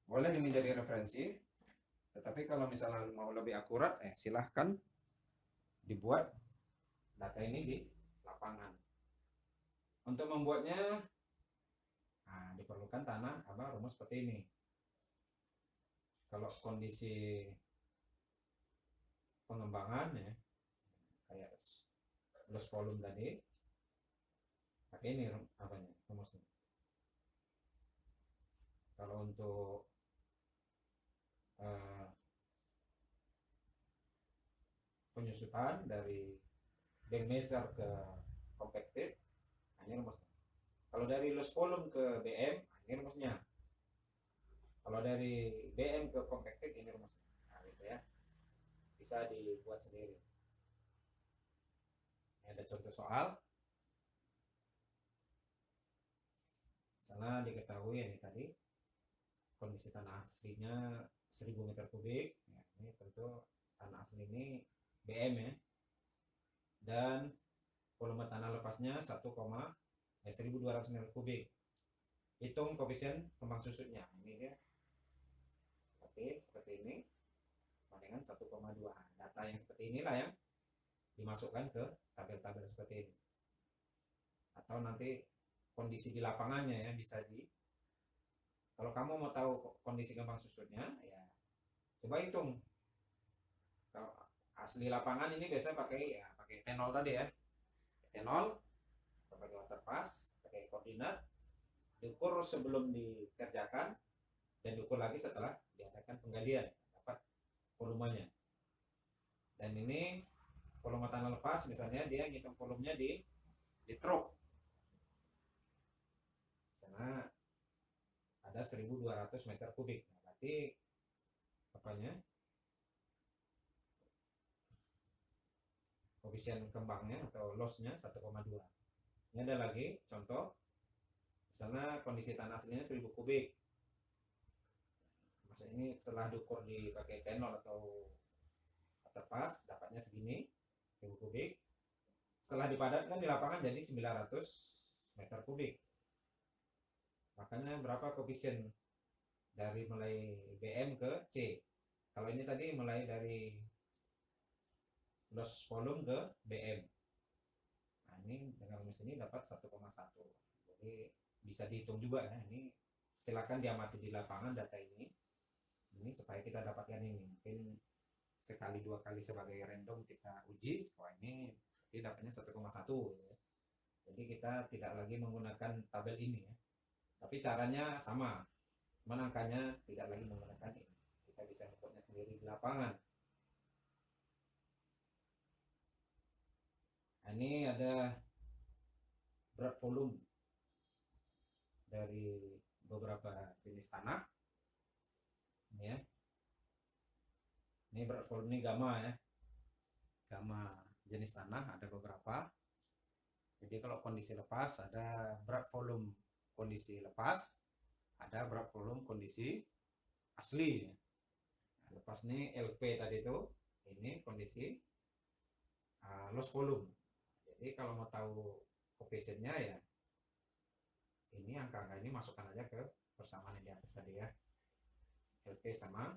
boleh ini jadi referensi. Tetapi kalau misalnya mau lebih akurat, silahkan dibuat data ini di lapangan. Untuk membuatnya, diperlukan tanah rumus seperti ini. Kalau kondisi pengembangan ya, kayak loss volume tadi, pakai ini rumusnya. Kalau untuk penyusutan dari bank measure ke compacted, ini rumusnya. Kalau dari loss volume ke BM, ini rumusnya. Kalau dari BM ke compacted, ini rumusnya. Nah, gitu ya. Bisa dibuat sendiri. Ini ada contoh soal. Misalnya diketahui ini tadi kondisi tanah aslinya 1000 meter kubik. Ya, ini tentu tanah asli ini BM ya. Dan volume tanah lepasnya 1,1200 meter kubik. Hitung koefisien kembang susutnya. Ini dia. Oke, seperti ini. Sama dengan 1,2. Data yang seperti inilah yang dimasukkan ke tabel-tabel seperti ini. Atau nanti kondisi di lapangannya ya, bisa kalau kamu mau tahu kondisi kembang susutnya ya, coba hitung. Kalau asli lapangan ini biasanya pakai tenol tadi ya. Tenol, pakai water pass, pakai koordinat, diukur sebelum dikerjakan dan diukur lagi setelah diadakan penggalian, dapat volumenya. Dan ini volume tanah lepas, misalnya dia ngitung volumenya di truk. Misalnya ada 1200 meter kubik. Nah, berarti koefisien kembangnya atau lossnya 1,2. Ini ada lagi contoh. Misalnya kondisi tanah aslinya 1000 kubik. Maksudnya ini setelah diukur dipakai tenol atau terpas, dapatnya segini, 1000 kubik. Setelah dipadatkan di lapangan jadi 900 meter kubik. Makanya berapa koefisien dari mulai BM ke C. Kalau ini tadi mulai dari loss volume ke BM. Nah, ini dengan rumus ini dapat 1,1. Jadi bisa dihitung juga ya. Ini silakan diamati di lapangan data ini. Ini supaya kita dapatkan ini. Mungkin sekali 2 kali sebagai random kita uji. Wah, ini dapatnya 1,1 ya. Jadi kita tidak lagi menggunakan tabel ini ya. Tapi caranya sama. Cuman angkanya tidak lagi menggunakan ini. Kita bisa membuatnya sendiri di lapangan. Nah, ini ada berat volume dari beberapa jenis tanah. Ini ya. Ini berat volume ini gamma ya. Gamma jenis tanah ada beberapa. Jadi kalau kondisi lepas ada berat volume kondisi lepas, ada berat volume kondisi asli. lepas nih LP tadi itu, ini kondisi loss volume. Jadi kalau mau tahu koefisiennya ya ini angka-angka ini masukkan aja ke persamaan yang di atas tadi ya. LP sama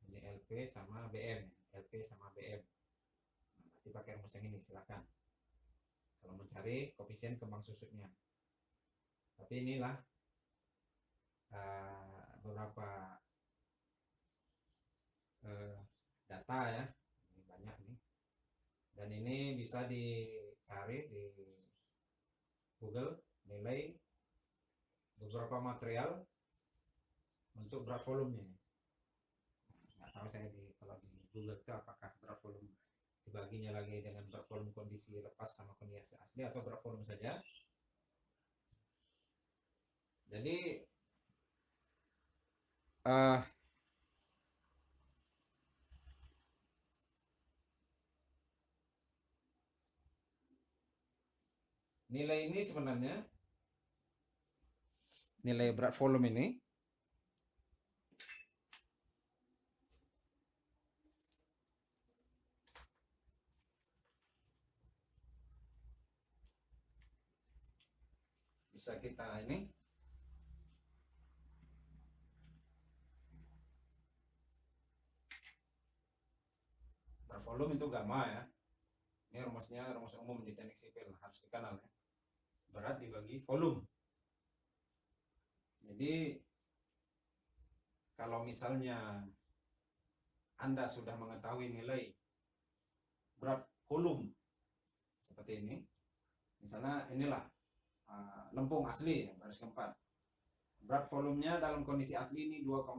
ini LP sama BM, LP sama BM. Nah, nanti pakai rumus yang ini silakan. Kalau mencari koefisien kembang susutnya. Tapi inilah beberapa data ya, ini banyak nih. Dan ini bisa dicari di Google nilai beberapa material untuk berat volumenya. Nggak tahu saya kalau di Google itu apakah berat volume dibaginya lagi dengan berat volume kondisi lepas sama kondisi asli atau berat volume saja. Jadi nilai ini sebenarnya nilai berat volume ini bisa kita ini berat volume itu gamma ya. Ini rumusnya rumus umum di teknik sipil, harus dikenal ya. Berat dibagi volume. Jadi kalau misalnya Anda sudah mengetahui nilai berat volume seperti ini, misalnya inilah lempung asli baris keempat, berat volumenya dalam kondisi asli ini 2,02,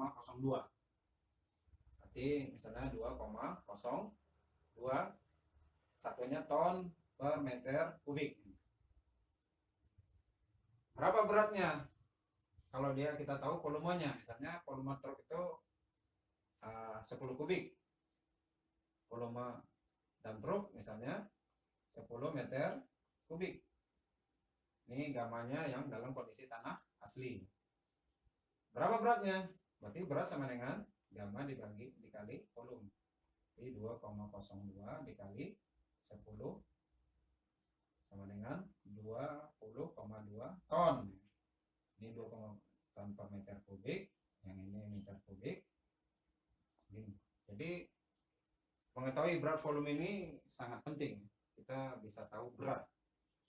berarti misalnya 2,02, satunya ton per meter kubik. Berapa beratnya? Kalau kita tahu volumenya, misalnya volume truk itu 10 kubik, volume dam truk misalnya 10 meter kubik. Ini gamanya yang dalam kondisi tanah asli. Berapa beratnya? Berarti berat sama dengan gamma dikali volume. Jadi 2,02 dikali 10 sama dengan 20,2 ton. Ini 2, ton per meter kubik, yang ini meter kubik. Jadi mengetahui berat volume ini sangat penting. Kita bisa tahu berat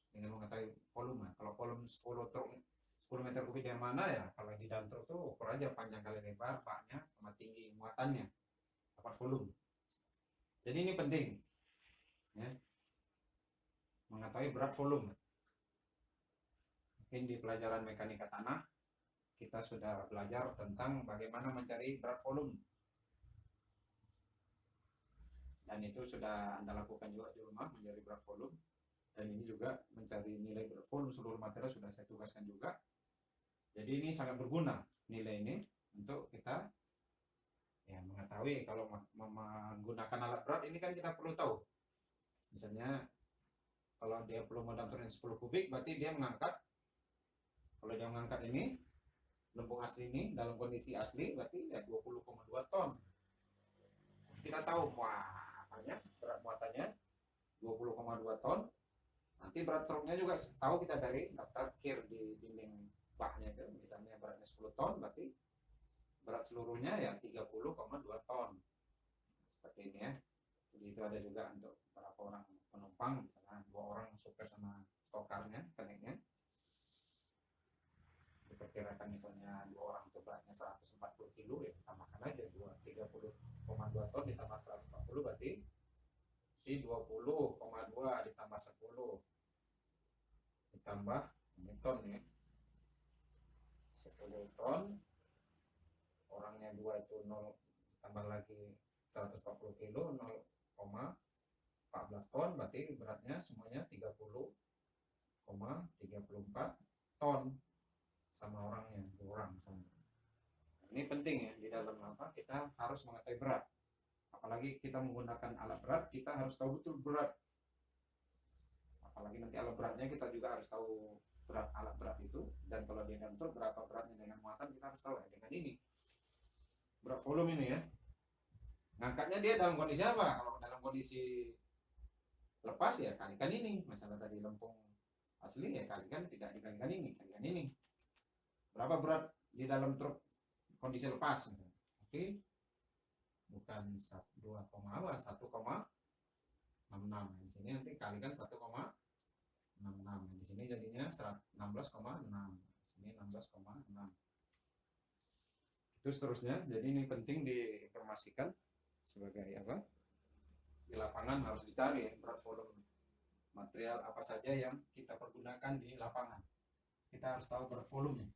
dengan mengetahui volume. Kalau volume 10 meter kubik dari mana ya? Kalau di dalam truk tuh ukur aja panjang kali lebar, baknya sama tinggi muatannya, dapat volume. Jadi ini penting ya, mengetahui berat volume. Mungkin di pelajaran mekanika tanah kita sudah belajar tentang bagaimana mencari berat volume, dan itu sudah Anda lakukan juga di rumah, mencari berat volume. Dan ini juga mencari nilai berat volume seluruh material sudah saya tugaskan juga. Jadi ini sangat berguna nilai ini untuk kita ya mengetahui kalau menggunakan alat berat ini kan kita perlu tahu. Misalnya kalau dia perlu modal 10 kubik, berarti dia mengangkat, kalau dia mengangkat ini lempung asli ini dalam kondisi asli, berarti ya 20,2 ton. Kita tahu wah berat muatannya 20,2 ton. Nanti berat truknya juga tahu kita dari daftar kir di dinding baknya itu, misalnya beratnya 10 ton, berarti berat seluruhnya ya 30,2 ton. Seperti ini ya. Jadi itu ada juga untuk berapa orang penumpang, misalnya 2 orang supir sama stokarnya, kenaiknya. Diperkirakan misalnya 2 orang itu beratnya 140 kilo, ya tambahkan aja 30,2 ton ditambah 140, berarti di 20,2 ditambah 10 ditambah ini ton ya, 10 ton, orangnya 2 itu 0, tambah lagi 140 kilo, 0,14 ton, berarti beratnya semuanya 30,34 ton sama orangnya 2 orang sama. Ini penting ya, di dalam apa kita harus mengetahui berat. Apalagi kita menggunakan alat berat, kita harus tahu betul berat. Apalagi nanti alat beratnya kita juga harus tahu berat alat berat itu, dan kalau dia dalam truk berapa beratnya dengan muatan kita harus tahu ya. Dengan ini berat volume ini ya, ngangkatnya dia dalam kondisi apa? Kalau dalam kondisi lepas ya kalikan ini, masalah tadi lempung asli ya kalikan, tidak dikalikan ini, kalikan ini. Berapa berat di dalam truk kondisi lepas misalnya. Oke, bukan 2,1,66. Di sini nanti kalikan 1,66. Di sini jadinya 16,6. Di sini 16,6. Itu seterusnya. Jadi ini penting diinformasikan sebagai apa? Di lapangan harus dicari ya, berat volume material apa saja yang kita pergunakan di lapangan. Kita harus tahu berat volumenya.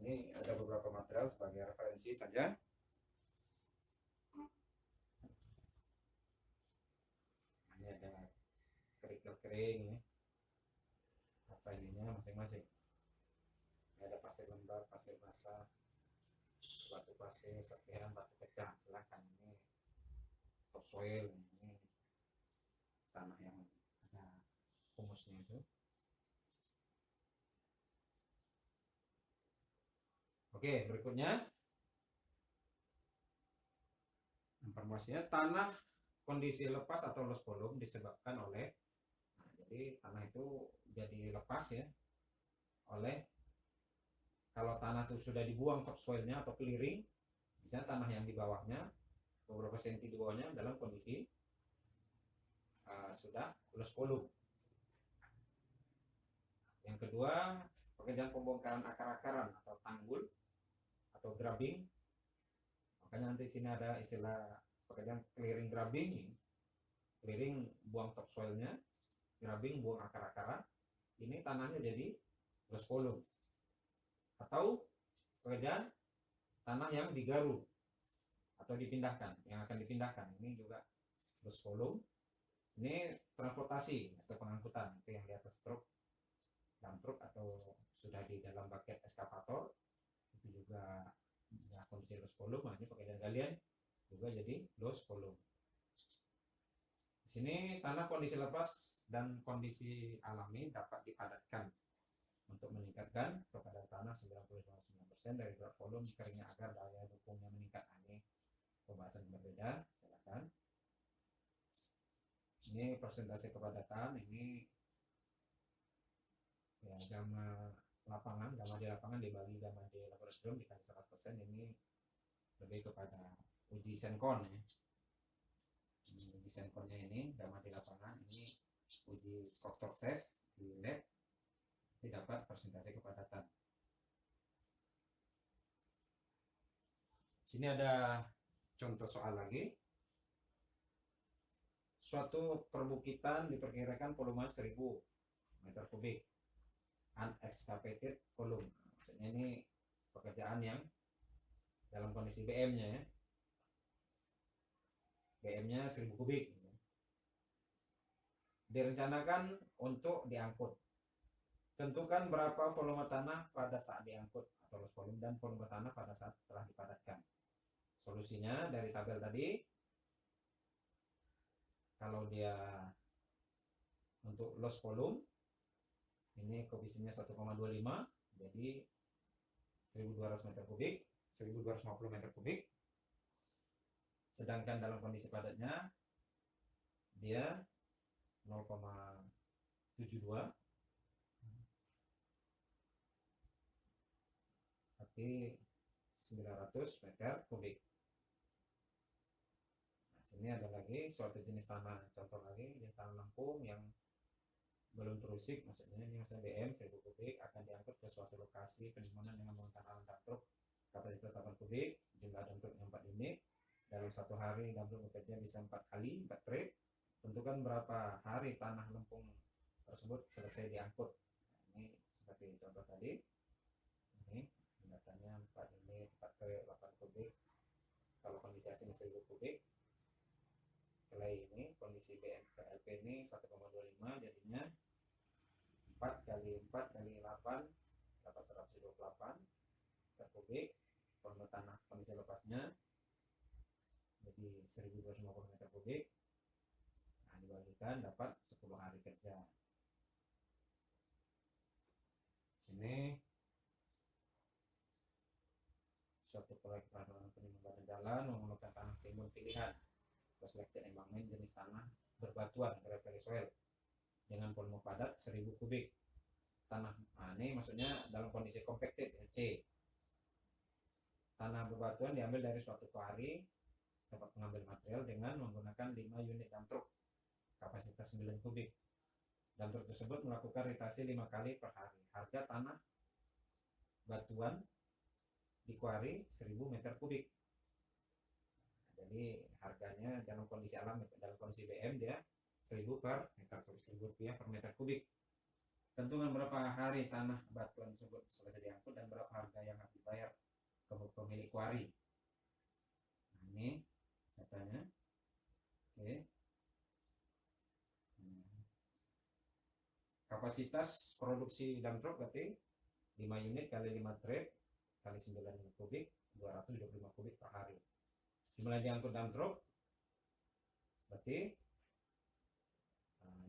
Ini ada beberapa material sebagai referensi saja. Ini ada kerikil kering ya. Apa ininya masing-masing. Ini ada pasir lembab, pasir basah, batu pasir, serpihan batu pecah. Silahkan, ini topsoil, ini tanah yang ada humusnya itu. Oke, berikutnya informasinya, tanah kondisi lepas atau lost volume disebabkan oleh, jadi tanah itu jadi lepas ya oleh, kalau tanah itu sudah dibuang topsoilnya atau clearing, misalnya tanah yang di bawahnya beberapa senti di bawahnya dalam kondisi sudah lost volume. Yang kedua, pekerjaan pembongkaran akar-akaran atau tanggul atau grubbing. Makanya nanti sini ada istilah pekerjaan clearing grubbing. Clearing buang topsoilnya, grubbing buang akar-akaran. Ini tanahnya jadi lost volume. Atau pekerjaan tanah yang digaruk atau dipindahkan, yang akan dipindahkan, ini juga lost volume. Ini transportasi atau pengangkutan, itu yang di atas truk, dalam truk atau sudah di dalam bucket eskavator, itu juga ya, kondisi lost volume. Ini pekerjaan galian juga jadi lost volume. Di sini tanah kondisi lepas dan kondisi alami dapat dipadatkan untuk meningkatkan kepada tanah 99% dari berat volume keringnya agar daya dukungnya meningkat. Ini pembahasan berbeda, silakan. Ini persentase kepadatan, ini ya gamma lapangan, gamma di lapangan dibagi gamma di laboratorium dikali 100%. Ini lebih kepada uji senkon ya. Ini uji senkonnya, ini gamma di lapangan, ini uji faktor tes di lab, didapat persentase kepadatan. Sini ada contoh soal lagi. Suatu perbukitan diperkirakan volume 1000 meter kubik, unexcavated volume. Maksudnya ini pekerjaan yang dalam kondisi BM-nya ya. BM-nya 1000 kubik. Direncanakan untuk diangkut. Tentukan berapa volume tanah pada saat diangkut atau lost volume dan volume tanah pada saat telah dipadatkan. Solusinya dari tabel tadi, kalau dia untuk lost volume ini koefisiennya 1,25, jadi 1200 meter kubik, 1250 meter kubik. Sedangkan dalam kondisi padatnya dia 0,72, berarti 900 meter kubik. Nah, sini ada lagi suatu jenis tanah, contoh lagi jenis tanah lempung yang belum terusik, maksudnya ini misalnya BM 1000 kubik akan diangkut ke suatu lokasi penimbunan dengan menggunakan alat dump truk kapasitas 8 kubik, jumlah dump truknya 4 unit. Dalam satu hari dump truk bekerja bisa 4 kali, 4 trip. Tentukan berapa hari tanah lempung tersebut selesai diangkut. Nah, ini seperti contoh tadi. Ini datanya 4 unit, 4 trip, 8 kubik. Kalau kondisi asli 1000 kubik. Clay ini kondisi BMKLP ini 1,25, jadinya 4 kali 4 kali 8 dapat 128 per kubik. Volume tanah kondisi lepasnya jadi 1250 meter kubik. Nah, dibagikan dapat 10 hari kerja. Ini suatu proyek pengembangan jalan menggunakan tanah timbun pilihan selected embankment jenis tanah berbatuan gravelly soil dengan volume padat 1000 kubik tanah. Nah, ini maksudnya dalam kondisi compacted C. Tanah berbatuan diambil dari suatu quarry tempat pengambil material dengan menggunakan 5 unit dump truck kapasitas 9 kubik. Dump truck tersebut melakukan ritasi 5 kali per hari. Harga tanah batuan di quarry 1000 meter kubik. Jadi harganya dalam kondisi alam, dalam kondisi BM dia 1000 per meter kubik, 1000 rupiah per meter kubik. Tentukan berapa hari tanah batuan tersebut selesai diangkut dan berapa harga yang harus dibayar ke pemilik quarry. Nah, ini datanya. Oke. Kapasitas produksi dump truck berarti 5 unit kali 5 trip kali 9 kubik 225 kubik per hari. Jumlah yang diangkut dump truck berarti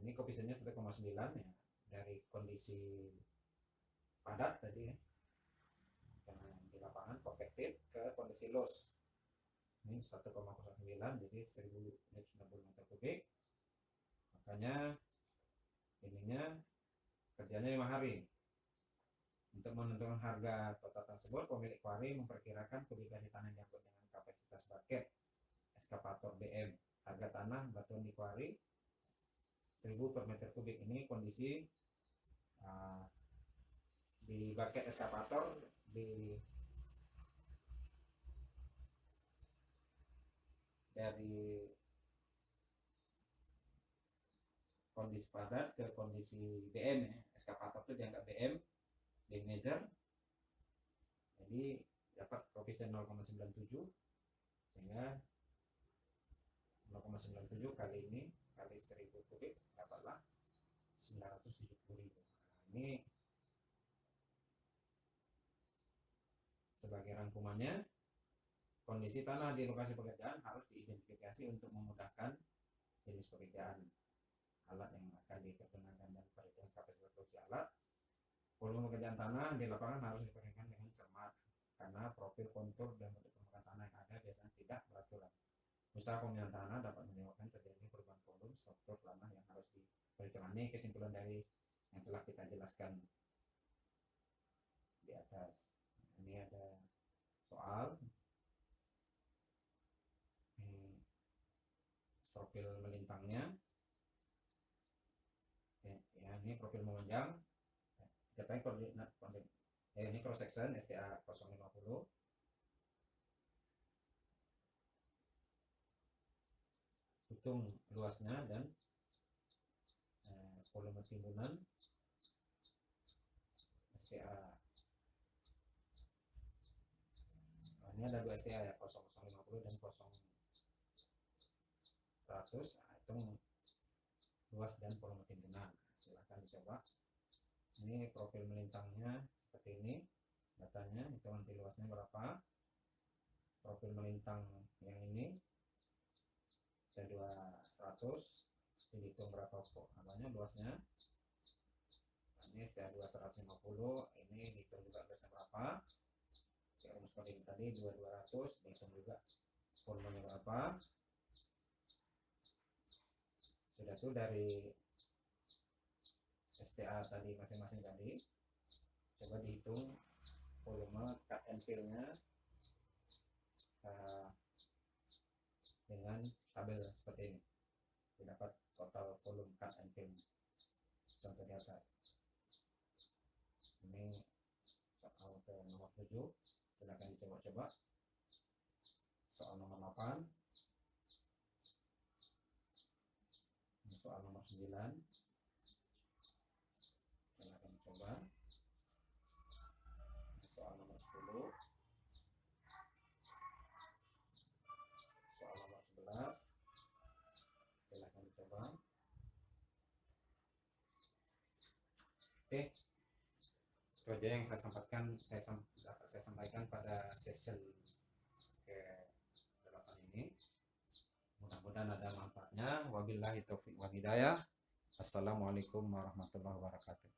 ini koefisiennya 1,9 ya, dari kondisi padat tadi ya, di lapangan compacted ke kondisi loss. Ini 1,09 jadi 1090 meter kubik. Makanya ininya kerjanya 5 hari. Untuk menentukan harga total tersebut, pemilik quarry memperkirakan kubikasi tanah yang diangkut dengan kapasitas bucket eskavator BM. Harga tanah batuan di quarry 1000 per meter kubik. Ini kondisi di bucket eskavator dari kondisi padat ke kondisi BM ya. Eskavator itu dianggap BM measure, jadi dapat koefisien 0,97 sehingga 0,97 kali ini kali 1000 kubik dapatlah 970.000. Nah, ini sebagai rangkumannya, kondisi tanah di lokasi pekerjaan harus diidentifikasi untuk memudahkan jenis pekerjaan, alat yang akan dipergunakan dan perhitungan kapasitas produksi alat. Volume pekerjaan tanah di lapangan harus diperhatikan dengan cermat karena profil kontur dan bentuk permukaan tanah yang ada biasanya tidak beraturan. Usaha pemilihan tanah dapat menyebabkan terjadi perubahan volume struktur tanah yang harus diperhitungkan. Ini kesimpulan dari yang telah kita jelaskan di atas. Ini ada soal profil melintangnya ya, ini profil memanjang. Katanya koordinat ini cross section STA 050, hitung luasnya dan volume timbunan STA. Ini ada 2 STA ya, 0050 dan 0100. Hitung luas dan volume timbunan. Silahkan dicoba. Ini profil melintangnya seperti ini, datanya itu nanti luasnya berapa. Profil melintang yang ini STA200 dihitung berapa namanya luasnya. Ini STA250 ini dihitung juga luasnya berapa. Ya, rumus kode ini tadi 2200 dihitung juga volumenya berapa. Sudah tuh dari STA tadi masing-masing tadi, coba dihitung volume cut and fill nya dengan tabel seperti ini, didapat total volume cut and fill contoh di atas. Ini soal ke nomor 7, silahkan dicoba-coba. Soal nomor 8, ini soal nomor 9, silahkan coba. Soal nomor 10, soal nomor 11, silahkan coba. Oke, itu aja yang saya sampaikan pada session ke-8 ini. Mudah-mudahan ada manfaatnya. Wabillahi taufiq wal hidayah. Assalamualaikum warahmatullahi wabarakatuh.